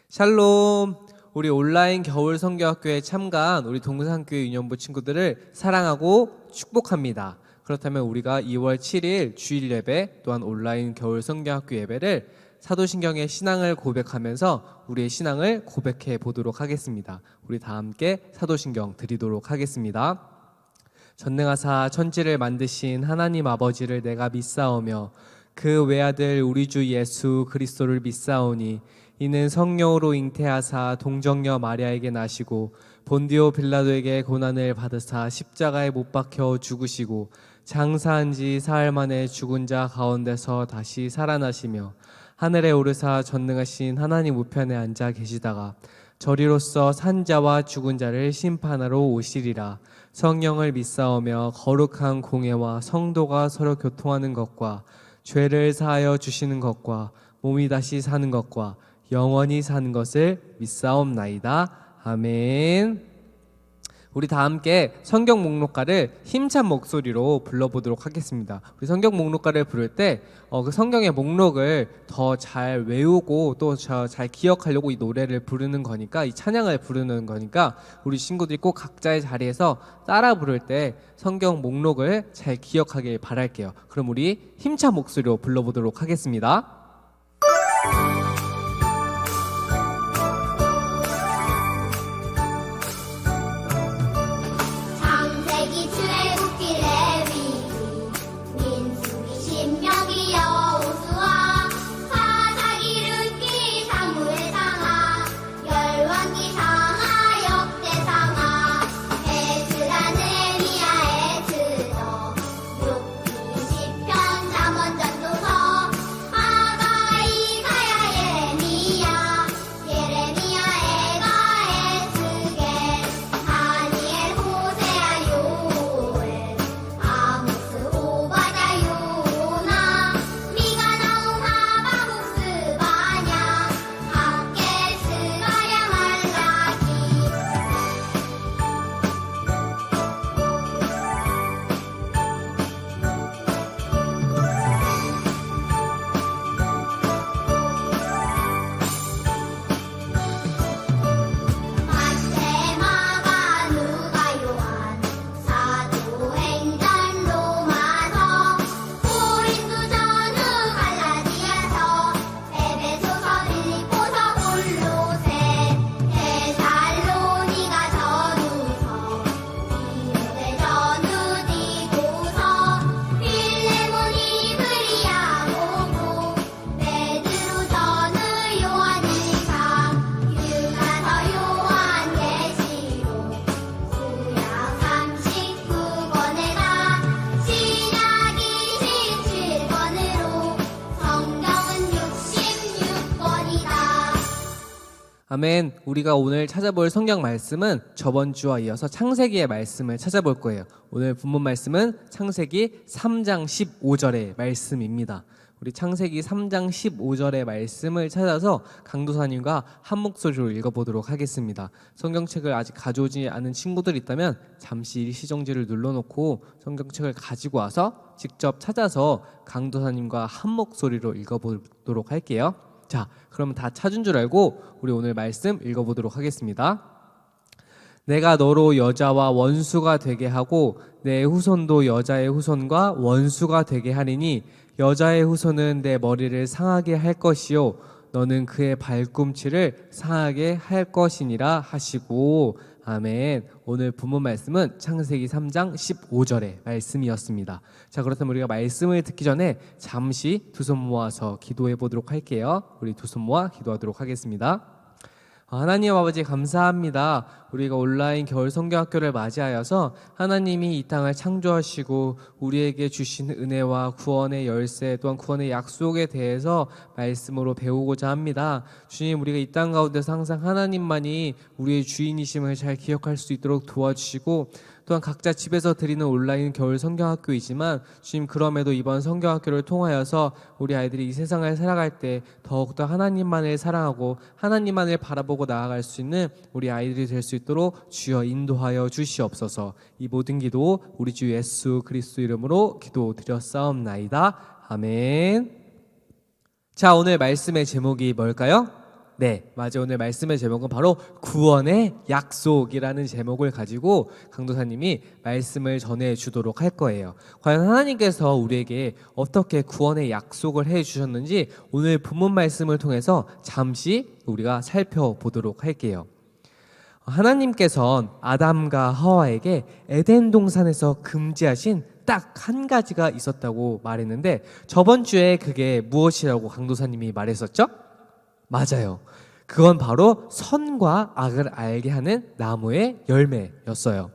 샬롬. 우리 온라인 겨울 성경학교에 참가한 우리 동산교회 유년부 친구들을 사랑하고 축복합니다. 그렇다면 우리가 2월 7일 주일 예배 또한 온라인 겨울 성경학교 예배를 사도신경의 신앙을 고백하면서 우리의 신앙을 고백해 보도록 하겠습니다. 우리 다 함께 사도신경 드리도록 하겠습니다. 전능하사 천지를 만드신 하나님 아버지를 내가 믿사오며 그 외아들 우리 주 예수 그리스도를 믿사오니 이는 성령으로 잉태하사 동정녀 마리아에게 나시고 본디오 빌라도에게 고난을 받으사 십자가에 못 박혀 죽으시고 장사한 지 사흘 만에 죽은 자 가운데서 다시 살아나시며 하늘에 오르사 전능하신 하나님 우편에 앉아 계시다가 저리로서 산자와 죽은 자를 심판하러 오시리라. 성령을 믿사오며 거룩한 공예와 성도가 서로 교통하는 것과 죄를 사하여 주시는 것과 몸이 다시 사는 것과 영원히 사는 것을 믿사옵나이다. 아멘. 우리 다 함께 성경 목록가를 힘찬 목소리로 불러보도록 하겠습니다. 우리 성경 목록가를 부를 때 그 성경의 목록을 더 잘 외우고 또 잘 기억하려고 이 노래를 부르는 거니까, 이 찬양을 부르는 거니까 우리 친구들이 꼭 각자의 자리에서 따라 부를 때 성경 목록을 잘 기억하길 바랄게요. 그럼 우리 힘찬 목소리로 불러보도록 하겠습니다. 아멘. 우리가 오늘 찾아볼 성경 말씀은 저번 주와 이어서 창세기의 말씀을 찾아볼 거예요. 오늘 본문 말씀은 창세기 3장 15절의 말씀입니다. 우리 창세기 3장 15절의 말씀을 찾아서 강도사님과 한 목소리로 읽어보도록 하겠습니다. 성경책을 아직 가져오지 않은 친구들 있다면 잠시 일시정지를 눌러놓고 성경책을 가지고 와서 직접 찾아서 강도사님과 한 목소리로 읽어보도록 할게요. 자, 그러면 다 찾은 줄 알고 우리 오늘 말씀 읽어보도록 하겠습니다. 내가 너로 여자와 원수가 되게 하고 내 후손도 여자의 후손과 원수가 되게 하리니 여자의 후손은 내 머리를 상하게 할 것이요 너는 그의 발꿈치를 상하게 할 것이니라 하시고. 아멘. 오늘 본문 말씀은 창세기 3장 15절의 말씀이었습니다. 자, 그렇다면 우리가 말씀을 듣기 전에 잠시 두 손 모아서 기도해 보도록 할게요. 우리 두 손 모아 기도하도록 하겠습니다. 하나님 아버지 감사합니다. 우리가 온라인 겨울 성경학교를 맞이하여서 하나님이 이 땅을 창조하시고 우리에게 주신 은혜와 구원의 열쇠 또한 구원의 약속에 대해서 말씀으로 배우고자 합니다. 주님, 우리가 이 땅 가운데서 항상 하나님만이 우리의 주인이심을 잘 기억할 수 있도록 도와주시고 또한 각자 집에서 드리는 온라인 겨울 성경학교이지만 주님, 그럼에도 이번 성경학교를 통하여서 우리 아이들이 이 세상을 살아갈 때 더욱더 하나님만을 사랑하고 하나님만을 바라보고 나아갈 수 있는 우리 아이들이 될 수 있도록 주여 인도하여 주시옵소서. 이 모든 기도 우리 주 예수 그리스도 이름으로 기도드렸사옵나이다. 아멘. 자, 오늘 말씀의 제목이 뭘까요? 네, 맞아요. 오늘 말씀의 제목은 바로 구원의 약속이라는 제목을 가지고 강도사님이 말씀을 전해주도록 할 거예요. 과연 하나님께서 우리에게 어떻게 구원의 약속을 해주셨는지 오늘 본문 말씀을 통해서 잠시 우리가 살펴보도록 할게요. 하나님께서는 아담과 하와에게 에덴 동산에서 금지하신 딱 한 가지가 있었다고 말했는데 저번 주에 그게 무엇이라고 강도사님이 말했었죠? 맞아요. 그건 바로 선과 악을 알게 하는 나무의 열매였어요.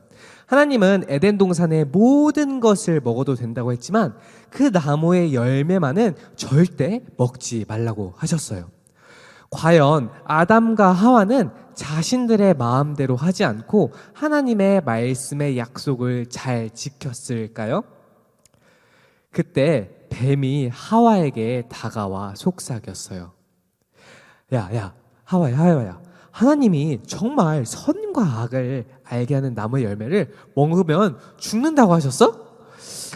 하나님은 에덴 동산의 모든 것을 먹어도 된다고 했지만 그 나무의 열매만은 절대 먹지 말라고 하셨어요. 과연 아담과 하와는 자신들의 마음대로 하지 않고 하나님의 말씀의 약속을 잘 지켰을까요? 그때 뱀이 하와에게 다가와 속삭였어요. 야, 하와야. 하나님이 정말 선과 악을 알게 하는 나무의 열매를 먹으면 죽는다고 하셨어?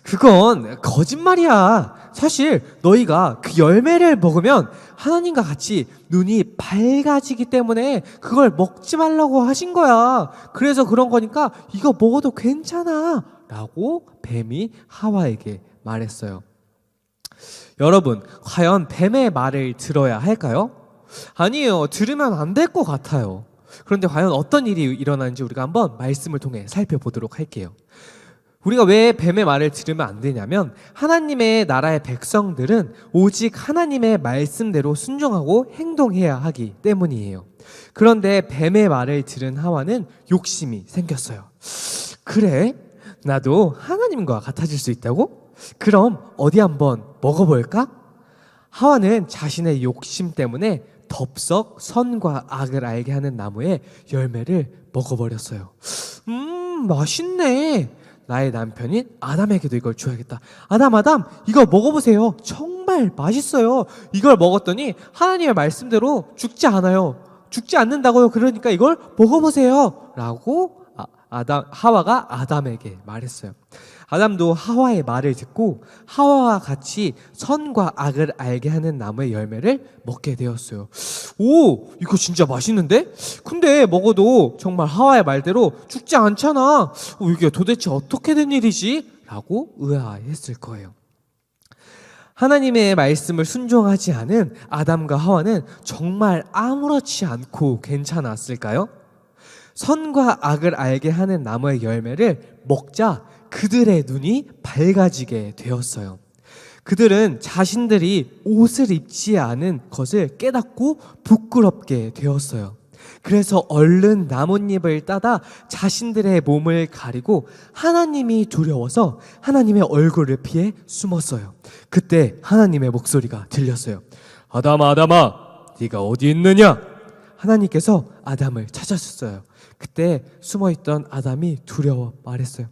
그건 거짓말이야. 사실 너희가 그 열매를 먹으면 하나님과 같이 눈이 밝아지기 때문에 그걸 먹지 말라고 하신 거야. 그래서 그런 거니까 이거 먹어도 괜찮아 라고 뱀이 하와에게 말했어요. 여러분, 과연 뱀의 말을 들어야 할까요? 아니에요. 들으면 안 될 것 같아요. 그런데 과연 어떤 일이 일어나는지 우리가 한번 말씀을 통해 살펴보도록 할게요. 우리가 왜 뱀의 말을 들으면 안 되냐면 하나님의 나라의 백성들은 오직 하나님의 말씀대로 순종하고 행동해야 하기 때문이에요. 그런데 뱀의 말을 들은 하와는 욕심이 생겼어요. 그래? 나도 하나님과 같아질 수 있다고? 그럼 어디 한번 먹어볼까? 하와는 자신의 욕심 때문에 덥석 선과 악을 알게 하는 나무의 열매를 먹어버렸어요. 맛있네. 나의 남편인 아담에게도 이걸 줘야겠다. 아담, 이거 먹어보세요. 정말 맛있어요. 이걸 먹었더니 하나님의 말씀대로 죽지 않아요. 죽지 않는다고요. 그러니까 이걸 먹어보세요. 라고 하와가 아담에게 말했어요. 아담도 하와의 말을 듣고 하와와 같이 선과 악을 알게 하는 나무의 열매를 먹게 되었어요. 오, 이거 진짜 맛있는데? 근데 먹어도 정말 하와의 말대로 죽지 않잖아. 이게 도대체 어떻게 된 일이지? 라고 의아했을 거예요. 하나님의 말씀을 순종하지 않은 아담과 하와는 정말 아무렇지 않고 괜찮았을까요? 선과 악을 알게 하는 나무의 열매를 먹자 그들의 눈이 밝아지게 되었어요. 그들은 자신들이 옷을 입지 않은 것을 깨닫고 부끄럽게 되었어요. 그래서 얼른 나뭇잎을 따다 자신들의 몸을 가리고 하나님이 두려워서 하나님의 얼굴을 피해 숨었어요. 그때 하나님의 목소리가 들렸어요. 아담아, 네가 어디 있느냐? 하나님께서 아담을 찾아주셨어요. 그때 숨어있던 아담이 두려워 말했어요.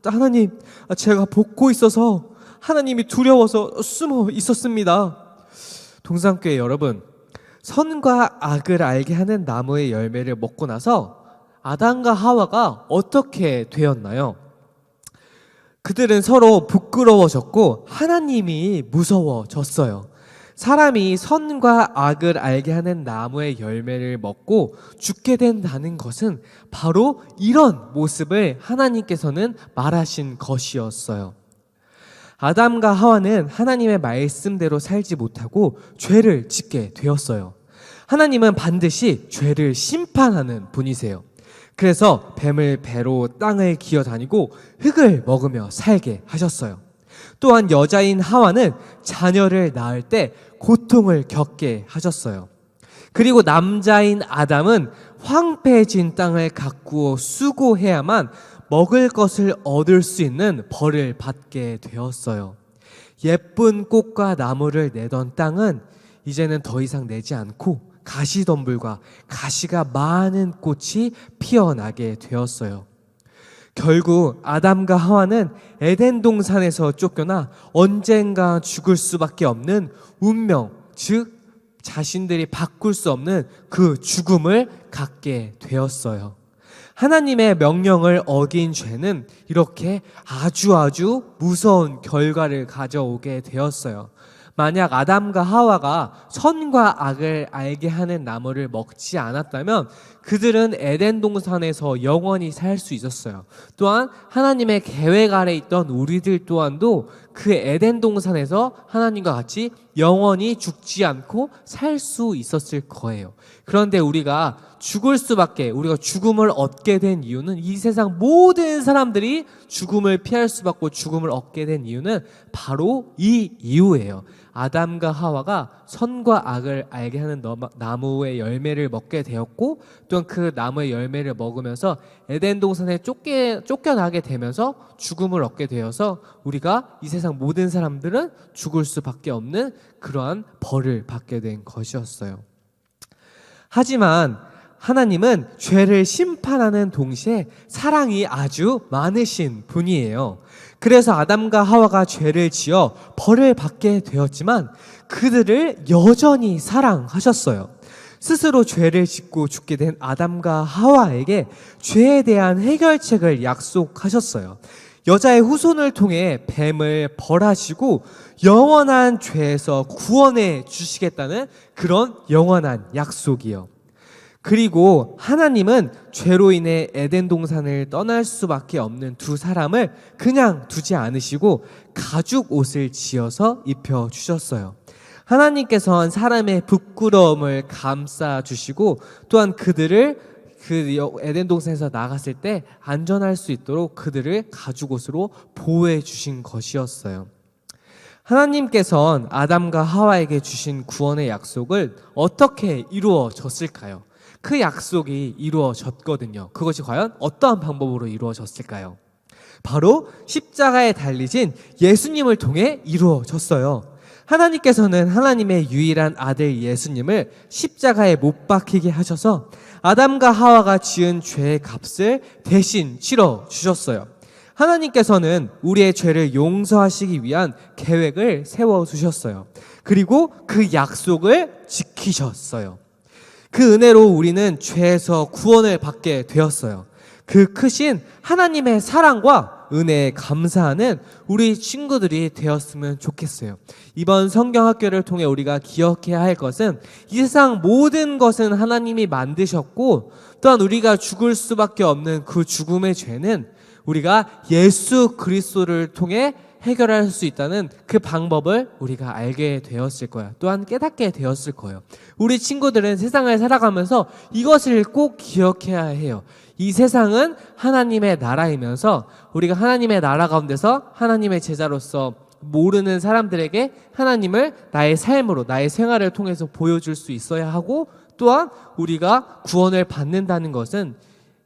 하나님, 제가 벗고 있어서 하나님이 두려워서 숨어 있었습니다. 동산교회 여러분, 선과 악을 알게 하는 나무의 열매를 먹고 나서 아담과 하와가 어떻게 되었나요? 그들은 서로 부끄러워졌고 하나님이 무서워졌어요. 사람이 선과 악을 알게 하는 나무의 열매를 먹고 죽게 된다는 것은 바로 이런 모습을 하나님께서는 말하신 것이었어요. 아담과 하와는 하나님의 말씀대로 살지 못하고 죄를 짓게 되었어요. 하나님은 반드시 죄를 심판하는 분이세요. 그래서 뱀을 배로 땅을 기어다니고 흙을 먹으며 살게 하셨어요. 또한 여자인 하와는 자녀를 낳을 때 고통을 겪게 하셨어요. 그리고 남자인 아담은 황폐해진 땅을 가꾸어 수고해야만 먹을 것을 얻을 수 있는 벌을 받게 되었어요. 예쁜 꽃과 나무를 내던 땅은 이제는 더 이상 내지 않고 가시덤불과 가시가 많은 꽃이 피어나게 되었어요. 결국 아담과 하와는 에덴 동산에서 쫓겨나 언젠가 죽을 수밖에 없는 운명, 즉 자신들이 바꿀 수 없는 그 죽음을 갖게 되었어요. 하나님의 명령을 어긴 죄는 이렇게 아주 무서운 결과를 가져오게 되었어요. 만약 아담과 하와가 선과 악을 알게 하는 나무를 먹지 않았다면 그들은 에덴 동산에서 영원히 살 수 있었어요. 또한 하나님의 계획 아래 있던 우리들 또한도 그 에덴 동산에서 하나님과 같이 영원히 죽지 않고 살 수 있었을 거예요. 그런데 우리가 우리가 죽음을 얻게 된 이유는, 이 세상 모든 사람들이 죽음을 피할 수밖에 죽음을 얻게 된 이유는 바로 이 이유예요. 아담과 하와가 선과 악을 알게 하는 나무의 열매를 먹게 되었고, 또한 그 나무의 열매를 먹으면서 에덴 동산에 쫓겨나게 되면서 죽음을 얻게 되어서 우리가 이 세상 모든 사람들은 죽을 수밖에 없는 그러한 벌을 받게 된 것이었어요. 하지만 하나님은 죄를 심판하는 동시에 사랑이 아주 많으신 분이에요. 그래서 아담과 하와가 죄를 지어 벌을 받게 되었지만 그들을 여전히 사랑하셨어요. 스스로 죄를 짓고 죽게 된 아담과 하와에게 죄에 대한 해결책을 약속하셨어요. 여자의 후손을 통해 뱀을 벌하시고 영원한 죄에서 구원해 주시겠다는 그런 영원한 약속이요. 그리고 하나님은 죄로 인해 에덴 동산을 떠날 수밖에 없는 두 사람을 그냥 두지 않으시고 가죽 옷을 지어서 입혀 주셨어요. 하나님께서는 사람의 부끄러움을 감싸 주시고 또한 그들을 그 에덴 동산에서 나갔을 때 안전할 수 있도록 그들을 가죽 옷으로 보호해 주신 것이었어요. 하나님께서는 아담과 하와에게 주신 구원의 약속을 어떻게 이루어졌을까요? 그 약속이 이루어졌거든요. 그것이 과연 어떠한 방법으로 이루어졌을까요? 바로 십자가에 달리신 예수님을 통해 이루어졌어요. 하나님께서는 하나님의 유일한 아들 예수님을 십자가에 못 박히게 하셔서 아담과 하와가 지은 죄의 값을 대신 치러 주셨어요. 하나님께서는 우리의 죄를 용서하시기 위한 계획을 세워 두셨어요. 그리고 그 약속을 지키셨어요. 그 은혜로 우리는 죄에서 구원을 받게 되었어요. 그 크신 하나님의 사랑과 은혜에 감사하는 우리 친구들이 되었으면 좋겠어요. 이번 성경학교를 통해 우리가 기억해야 할 것은, 이 세상 모든 것은 하나님이 만드셨고 또한 우리가 죽을 수밖에 없는 그 죽음의 죄는 우리가 예수 그리스도를 통해 해결할 수 있다는 그 방법을 우리가 알게 되었을 거야. 또한 깨닫게 되었을 거예요. 우리 친구들은 세상을 살아가면서 이것을 꼭 기억해야 해요. 이 세상은 하나님의 나라이면서 우리가 하나님의 나라 가운데서 하나님의 제자로서 모르는 사람들에게 하나님을 나의 삶으로, 나의 생활을 통해서 보여줄 수 있어야 하고, 또한 우리가 구원을 받는다는 것은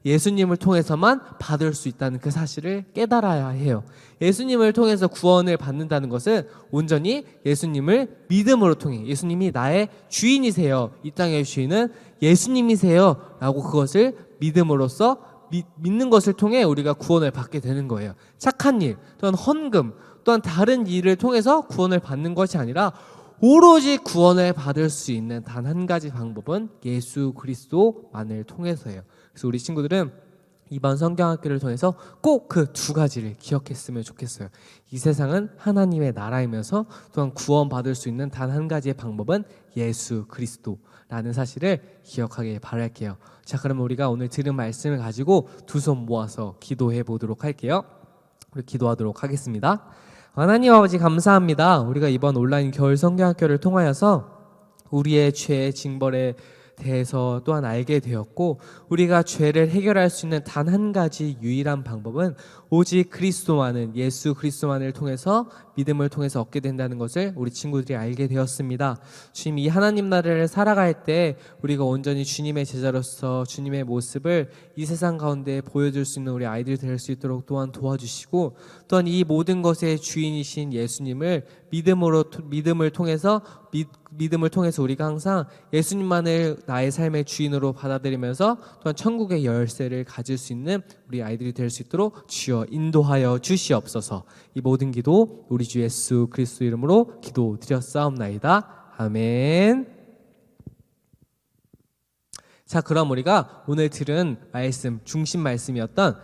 예수님을 통해서만 받을 수 있다는 그 사실을 깨달아야 해요. 예수님을 통해서 구원을 받는다는 것은 온전히 예수님을 믿음으로 통해, 예수님이 나의 주인이세요, 이 땅의 주인은 예수님이세요 라고 그것을 믿음으로써 믿는 것을 통해 우리가 구원을 받게 되는 거예요. 착한 일, 또한 헌금, 또한 다른 일을 통해서 구원을 받는 것이 아니라 오로지 구원을 받을 수 있는 단 한 가지 방법은 예수 그리스도만을 통해서예요. 그래서 우리 친구들은 이번 성경학교를 통해서 꼭 그 두 가지를 기억했으면 좋겠어요. 이 세상은 하나님의 나라이면서 또한 구원받을 수 있는 단 한 가지의 방법은 예수 그리스도라는 사실을 기억하길 바랄게요. 자, 그러면 우리가 오늘 들은 말씀을 가지고 두 손 모아서 기도해 보도록 할게요. 우리 기도하도록 하겠습니다. 하나님 아버지, 감사합니다. 우리가 이번 온라인 겨울 성경학교를 통하여서 우리의 죄의 징벌에 대해서 또한 알게 되었고, 우리가 죄를 해결할 수 있는 단 한 가지 유일한 방법은 오직 그리스도만은, 예수 그리스도만을 통해서, 믿음을 통해서 얻게 된다는 것을 우리 친구들이 알게 되었습니다. 주님, 이 하나님 나라를 살아갈 때 우리가 온전히 주님의 제자로서 주님의 모습을 이 세상 가운데 보여줄 수 있는 우리 아이들이 될 수 있도록 또한 도와주시고, 또한 이 모든 것의 주인이신 예수님을 믿음을 통해서 우리가 항상 예수님만을 나의 삶의 주인으로 받아들이면서 또한 천국의 열쇠를 가질 수 있는 우리 아이들이 될 수 있도록 주여 인도하여 주시옵소서. 이 모든 기도 우리 주 예수 그리스도 이름으로 기도드렸사옵나이다. 아멘. 자, 그럼 우리가 오늘 들은 말씀, 중심 말씀이었던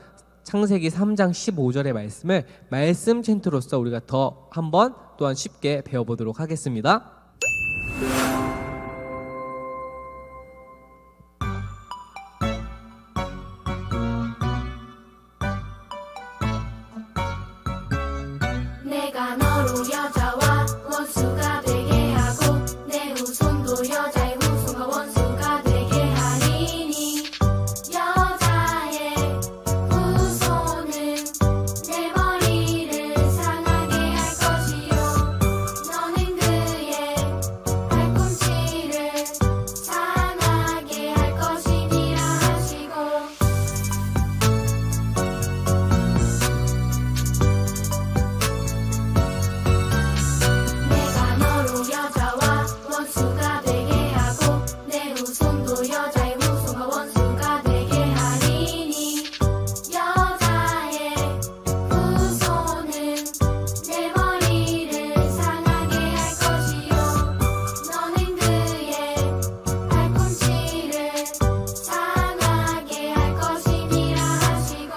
창세기 3장 15절의 말씀을 말씀 챈트로서 우리가 더 한번 또한 쉽게 배워보도록 하겠습니다. 내가 너로 여자와 원수가 되게 하고 내 후손도 여자의 후손과 원수가 되게 하리니 여자의 후손은 내 머리를 상하게 할 것이요 너는 그의 발꿈치를 상하게 할 것이니라 하시고 내가 너로 여자와 원수가 되게 하고 내 후손도 여자의 후손과 원수가 되게 하리니 여자의 후손은 내 머리를 상하게 할 것이요 너는 그의 발꿈치를 상하게 할 것이니라 하시고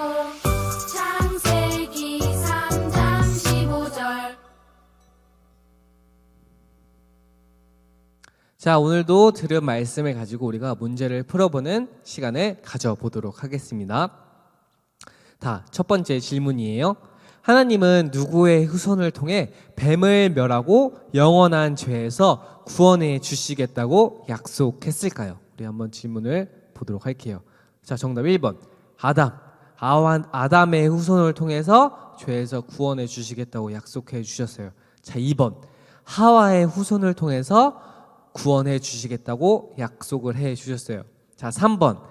창세기 3장 15절. 자, 오늘도 들은 말씀을 가지고 우리가 문제를 풀어보는 시간을 가져보도록 하겠습니다. 첫 번째 질문이에요. 하나님은 누구의 후손을 통해 뱀을 멸하고 영원한 죄에서 구원해 주시겠다고 약속했을까요? 우리 한번 질문을 보도록 할게요. 자, 정답 1번. 아담의 후손을 통해서 죄에서 구원해 주시겠다고 약속해 주셨어요. 자, 2번. 하와의 후손을 통해서 구원해 주시겠다고 약속을 해 주셨어요. 자, 3번.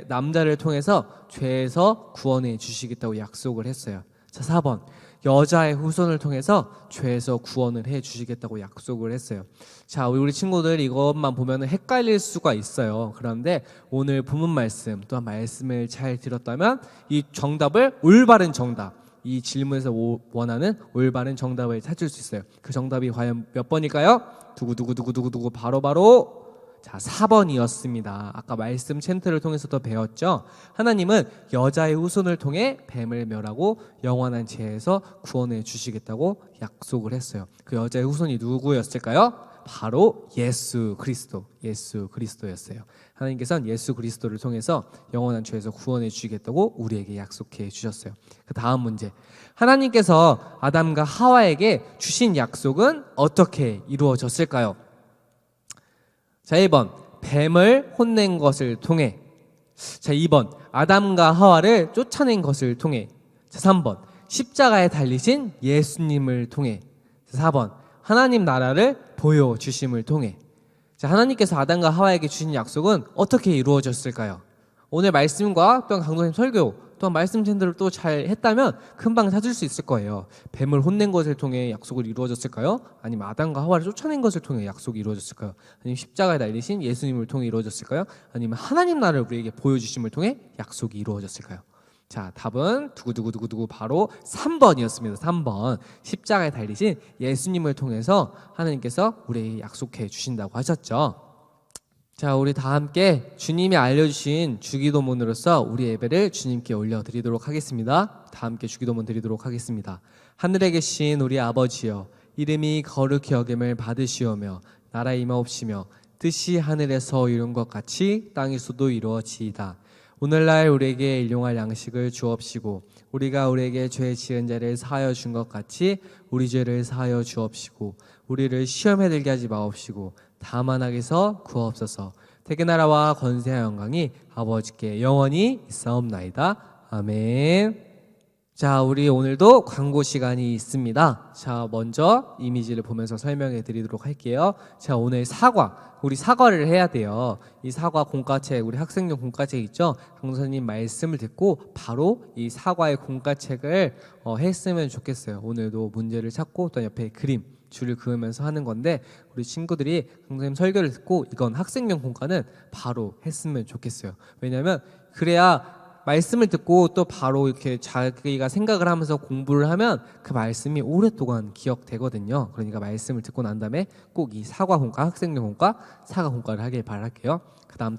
남자를 통해서 죄에서 구원해 주시겠다고 약속을 했어요. 자, 4번. 여자의 후손을 통해서 죄에서 구원을 해 주시겠다고 약속을 했어요. 자, 우리 친구들 이것만 보면 헷갈릴 수가 있어요. 그런데 오늘 본문 말씀 또한 말씀을 잘 들었다면 이 정답을 올바른 정답, 이 질문에서 원하는 올바른 정답을 찾을 수 있어요. 그 정답이 과연 몇 번일까요? 두구두구두구두구두구 바로 자, 4번이었습니다. 아까 말씀 챈트를 통해서도 배웠죠. 하나님은 여자의 후손을 통해 뱀을 멸하고 영원한 죄에서 구원해 주시겠다고 약속을 했어요. 그 여자의 후손이 누구였을까요? 바로 예수 그리스도였어요. 하나님께서는 예수 그리스도를 통해서 영원한 죄에서 구원해 주시겠다고 우리에게 약속해 주셨어요. 그 다음 문제. 하나님께서 아담과 하와에게 주신 약속은 어떻게 이루어졌을까요? 자, 1번. 뱀을 혼낸 것을 통해. 자, 2번. 아담과 하와를 쫓아낸 것을 통해. 자, 3번. 십자가에 달리신 예수님을 통해. 자, 4번. 하나님 나라를 보여주심을 통해. 자, 하나님께서 아담과 하와에게 주신 약속은 어떻게 이루어졌을까요? 오늘 말씀과 또한 강도님 설교 또한 말씀 챈들을 또 잘 했다면 금방 찾을 수 있을 거예요. 뱀을 혼낸 것을 통해 약속을 이루어졌을까요? 아니면 아담과 하와를 쫓아낸 것을 통해 약속이 이루어졌을까요? 아니면 십자가에 달리신 예수님을 통해 이루어졌을까요? 아니면 하나님 나라를 우리에게 보여주심을 통해 약속이 이루어졌을까요? 자, 답은 두구두구두구두구 바로 3번이었습니다. 3번. 십자가에 달리신 예수님을 통해서 하나님께서 우리에게 약속해 주신다고 하셨죠. 자, 우리 다 함께 주님이 알려주신 주기도문으로서 우리 예배를 주님께 올려드리도록 하겠습니다. 다 함께 주기도문 드리도록 하겠습니다. 하늘에 계신 우리 아버지여, 이름이 거룩히 여김을 받으시오며 나라 임하옵시며 뜻이 하늘에서 이룬 것 같이 땅에서도 이루어지이다. 오늘날 우리에게 일용할 양식을 주옵시고 우리가 우리에게 죄 지은 자를 사하여 준 것 같이 우리 죄를 사하여 주옵시고 우리를 시험에 들게 하지 마옵시고 다만 악에서 구하옵소서. 태그 나라와 권세와 영광이 아버지께 영원히 있사옵나이다. 아멘. 자, 우리 오늘도 광고 시간이 있습니다. 자, 먼저 이미지를 보면서 설명해 드리도록 할게요. 자, 오늘 우리 사과를 해야 돼요. 이 사과 공과책, 우리 학생용 공과책 있죠? 강사님 말씀을 듣고 바로 이 사과의 공과책을 했으면 좋겠어요. 오늘도 문제를 찾고 또 옆에 그림 줄을 그으면서 하는 건데 우리 친구들이 강사님 설교를 듣고 이건 학생용 공과는 바로 했으면 좋겠어요. 왜냐하면 그래야 말씀을 듣고 또 바로 이렇게 자기가 생각을 하면서 공부를 하면 그 말씀이 오랫동안 기억되거든요. 그러니까 말씀을 듣고 난 다음에 꼭 이 사과 공과, 학생용 공과, 사과 공과를 하길 바랄게요.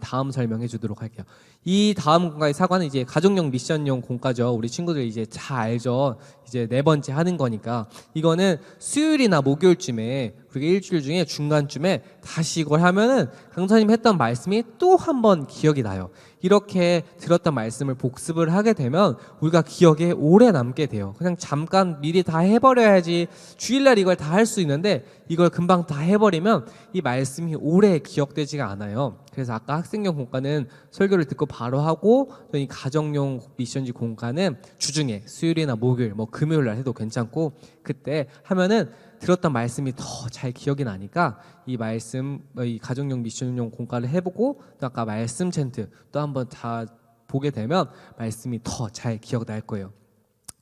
다음 설명해 주도록 할게요. 이 다음 공과의 사과는 이제 가족용 미션용 공과죠. 우리 친구들 이제 잘 알죠. 이제 4번째 하는 거니까 이거는 수요일이나 목요일쯤에 그리고 일주일 중에 중간쯤에 다시 이걸 하면은 강사님 했던 말씀이 또 한 번 기억이 나요. 이렇게 들었던 말씀을 복습을 하게 되면 우리가 기억에 오래 남게 돼요. 그냥 잠깐 미리 다 해버려야지 주일날 이걸 다 할 수 있는데 이걸 금방 다 해버리면 이 말씀이 오래 기억되지가 않아요. 그래서 아까 학생용 공과는 설교를 듣고 바로 하고 또 이 가정용 미션지 공과는 주중에 수요일이나 목요일 뭐 금요일날 해도 괜찮고 그때 하면은 들었던 말씀이 더 잘 기억이 나니까 이 말씀 이 가정용 미션용 공과를 해보고 또 아까 말씀 챈트 또 한번 다 보게 되면 말씀이 더 잘 기억날 거예요.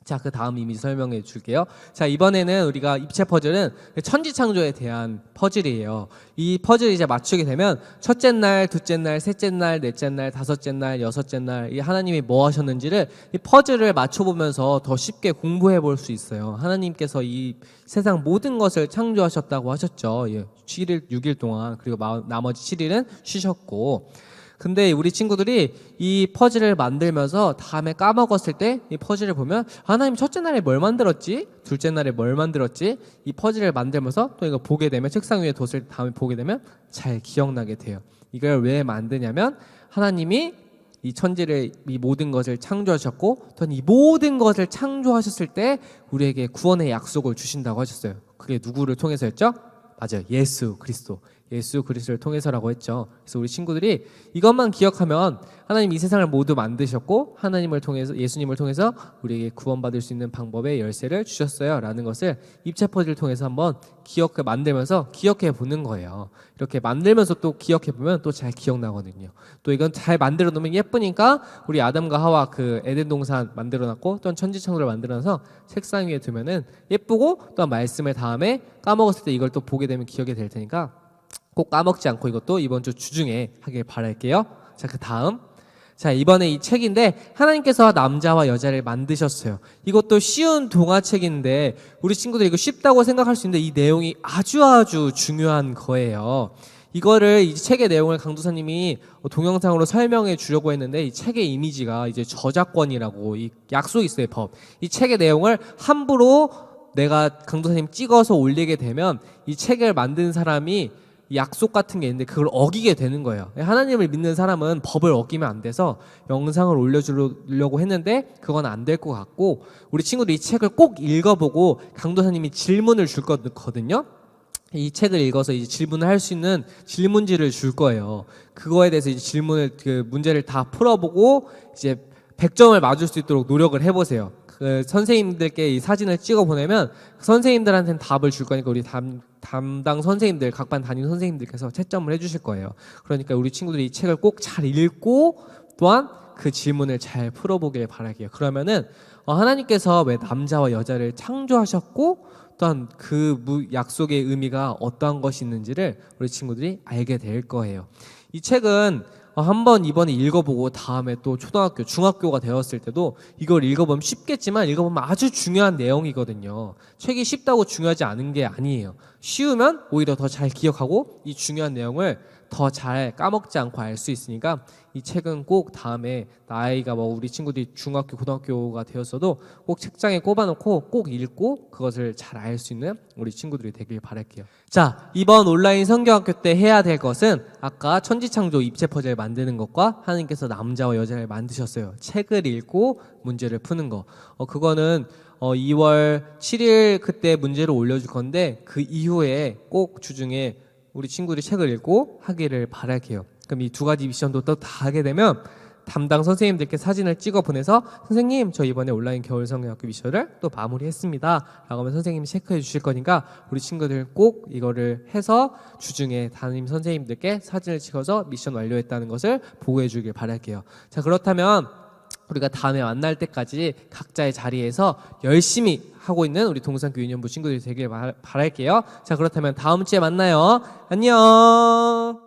자, 그 다음 이미지 설명해 줄게요. 자, 이번에는 우리가 입체 퍼즐은 천지창조에 대한 퍼즐이에요. 이 퍼즐 이제 맞추게 되면 첫째 날, 둘째 날, 셋째 날, 넷째 날, 다섯째 날, 여섯째 날 이 하나님이 뭐 하셨는지를 이 퍼즐을 맞춰보면서 더 쉽게 공부해 볼 수 있어요. 하나님께서 이 세상 모든 것을 창조하셨다고 하셨죠. 7일, 6일 동안 그리고 나머지 7일은 쉬셨고 근데 우리 친구들이 이 퍼즐을 만들면서 다음에 까먹었을 때 이 퍼즐을 보면 하나님 첫째 날에 뭘 만들었지? 둘째 날에 뭘 만들었지? 이 퍼즐을 만들면서 또 이거 보게 되면 책상 위에 뒀을 때 다음에 보게 되면 잘 기억나게 돼요. 이걸 왜 만드냐면 하나님이 이 천지를 이 모든 것을 창조하셨고 또 이 모든 것을 창조하셨을 때 우리에게 구원의 약속을 주신다고 하셨어요. 그게 누구를 통해서였죠? 맞아요. 예수 그리스도를 통해서라고 했죠. 그래서 우리 친구들이 이것만 기억하면 하나님 이 세상을 모두 만드셨고 하나님을 통해서 예수님을 통해서 우리에게 구원받을 수 있는 방법의 열쇠를 주셨어요 라는 것을 입체 퍼즐을 통해서 한번 만들면서 기억해 보는 거예요. 이렇게 만들면서 또 기억해 보면 또 잘 기억나거든요. 또 이건 잘 만들어 놓으면 예쁘니까 우리 아담과 하와 그 에덴 동산 만들어 놨고 또 천지창조를 만들어 놔서 책상 위에 두면은 예쁘고 또 말씀을 다음에 까먹었을 때 이걸 또 보게 되면 기억이 될 테니까 꼭 까먹지 않고 이것도 이번 주 주중에 하길 바랄게요. 자, 그 다음. 자, 이번에 이 책인데 하나님께서 남자와 여자를 만드셨어요. 이것도 쉬운 동화책인데 우리 친구들이 이거 쉽다고 생각할 수 있는데 이 내용이 아주 중요한 거예요. 이거를 이 책의 내용을 강도사님이 동영상으로 설명해 주려고 했는데 이 책의 이미지가 이제 저작권이라고 이 약속이 있어요, 법. 이 책의 내용을 함부로 내가 강도사님 찍어서 올리게 되면 이 책을 만든 사람이 약속 같은 게 있는데 그걸 어기게 되는 거예요. 하나님을 믿는 사람은 법을 어기면 안 돼서 영상을 올려주려고 했는데 그건 안 될 것 같고 우리 친구들이 이 책을 꼭 읽어보고 강도사님이 질문을 줄 거거든요. 이 책을 읽어서 이제 질문을 할 수 있는 질문지를 줄 거예요. 그거에 대해서 이제 문제를 다 풀어보고 이제 100점을 맞을 수 있도록 노력을 해보세요. 그 선생님들께 이 사진을 찍어 보내면 선생님들한테는 답을 줄 거니까 우리 담당 선생님들, 각 반 담임 선생님들께서 채점을 해주실 거예요. 그러니까 우리 친구들이 이 책을 꼭 잘 읽고 또한 그 질문을 잘 풀어보길 바랄게요. 그러면은 하나님께서 왜 남자와 여자를 창조하셨고 또한 그 약속의 의미가 어떠한 것이 있는지를 우리 친구들이 알게 될 거예요. 이 책은 한번 이번에 읽어보고 다음에 또 초등학교, 중학교가 되었을 때도 이걸 읽어보면 쉽겠지만 읽어보면 아주 중요한 내용이거든요. 책이 쉽다고 중요하지 않은 게 아니에요. 쉬우면 오히려 더 잘 기억하고 이 중요한 내용을 더 잘 까먹지 않고 알 수 있으니까 이 책은 꼭 다음에 나이가 우리 친구들이 중학교, 고등학교가 되었어도 꼭 책장에 꼽아놓고 꼭 읽고 그것을 잘 알 수 있는 우리 친구들이 되길 바랄게요. 자, 이번 온라인 성경학교 때 해야 될 것은 아까 천지창조 입체 퍼즐 만드는 것과 하나님께서 남자와 여자를 만드셨어요. 책을 읽고 문제를 푸는 거. 그거는 2월 7일 그때 문제를 올려줄 건데 그 이후에 꼭 주중에 우리 친구들이 책을 읽고 하기를 바랄게요. 그럼 이 2가지 미션도 또 다 하게 되면 담당 선생님들께 사진을 찍어 보내서 선생님 저 이번에 온라인 겨울성경학교 미션을 또 마무리했습니다 라고 하면 선생님이 체크해 주실 거니까 우리 친구들 꼭 이거를 해서 주중에 담임 선생님들께 사진을 찍어서 미션 완료했다는 것을 보고해 주길 바랄게요. 자, 그렇다면 우리가 다음에 만날 때까지 각자의 자리에서 열심히 하고 있는 우리 동산교 유년부 친구들이 되길 바랄게요. 자, 그렇다면 다음 주에 만나요. 안녕.